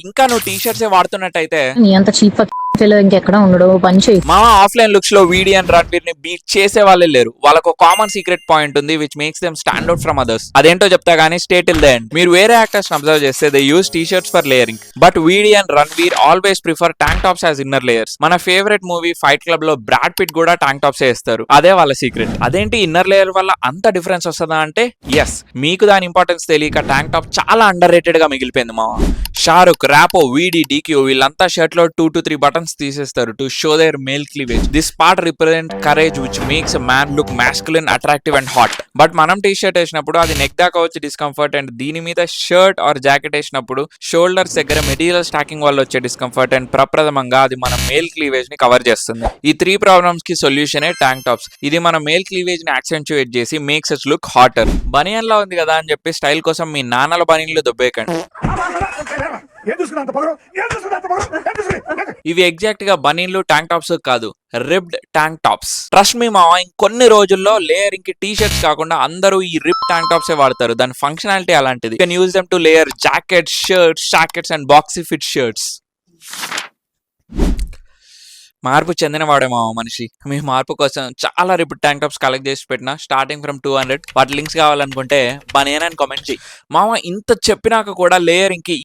ఇంకా నువ్వు T shirts వాడుతున్నట్టయితే నీ అంత చీప్ ఇంకెక్కడ ఉండడు పని చేయి. మా ఆఫ్లైన్ లుక్స్ లో వీడి అండ్ రణ్వీర్ ని బీట్ చేసే వాళ్ళే లేరు. వాళ్ళకు కామన్ సీక్రెట్ పాయింట్ ఉంది which makes them stand out from others. అదేంటో చెప్తా గానీ స్టే టిల్ ద ఎండ్. మీరు వేరే యాక్టర్స్ అబ్జర్వ్ చేస్తే they use T shirts for layering, but వీడి and Ranveer always prefer tank tops as inner layers. మన favourite movie fight club లో Brad Pitt కూడా ట్యాంక్ టాప్స్ వేస్తారు. అదే వాళ్ళ సీక్రెట్. అదేంటి ఇన్నర్ లేయర్ వల్ల అంత డిఫరెన్స్ వస్తుందా అంటే ఎస్, మీకు దాని ఇంపార్టెన్స్ తెలియక ట్యాంక్ టాప్ చాలా అండర్ రేటెడ్ గా మిగిలిపోయింది మావా. షారుఖ్, రాపో, వీడి, డీక్యూ వీళ్ళంతా షర్ట్ లో 2 to 3 బటన్స్ తీసేస్తారు to show their male cleavage. This part represent courage which makes a man look masculine, attractive and hot. But మనం టీ షర్ట్ వేసినప్పుడు అది నెక్ దాకా వచ్చి డిస్కంఫర్ట్, అండ్ దీని మీద షర్ట్ ఆర్ జాకెట్ వేసినప్పుడు షోల్డర్స్ దగ్గర మెటీరియల్ స్టాకింగ్ వల్ల వచ్చే డిస్కంఫర్ట్, అండ్ ప్రప్రథమంగా అది మన మేల్ క్లీవేజ్ ని కవర్ చేస్తుంది. ఈ 3 ప్రాబ్లమ్స్ కి సొల్యూషనే ట్యాంక్ టాప్స్. ఇది మన మేల్ క్లీవేజ్ ని యాక్సెంచుయేట్ చేసి మేక్స్ అస్ లుక్ హాటర్. బనియన్ లా ఉంది కదా అని చెప్పి స్టైల్ కోసం మీ నాన్నల బనియన్లు దొబ్బేకండి. ఇవి ఎగ్జాక్ట్ గా బనీన్లు ట్యాంక్ టాప్స్ కాదు, ripped tank tops. Trust me మావా, ఇంకొన్ని రోజుల్లో లేయరింగ్ కి టీ షర్ట్స్ కాకుండా అందరూ ఈ రిప్ ట్యాంక్ టాప్స్ వాడతారు. దాని ఫంక్షనాలిటీ అలాంటిది. You can use them to layer jackets, shirts, jackets and boxy fit shirts. మార్పు చెందినవాడే మావ మనిషి. మీ మార్పు కోసం చాలా రిపీట్ ట్యాంక్ టాప్స్ కలెక్ట్ చేసి పెట్టిన, స్టార్టింగ్ ఫ్రమ్ 200. వాటి లింక్స్ కావాలనుకుంటే బనియన్ అని కామెంట్ చేయి మామ. ఇంత చెప్పినాక కూడా లేయరింగ్ కి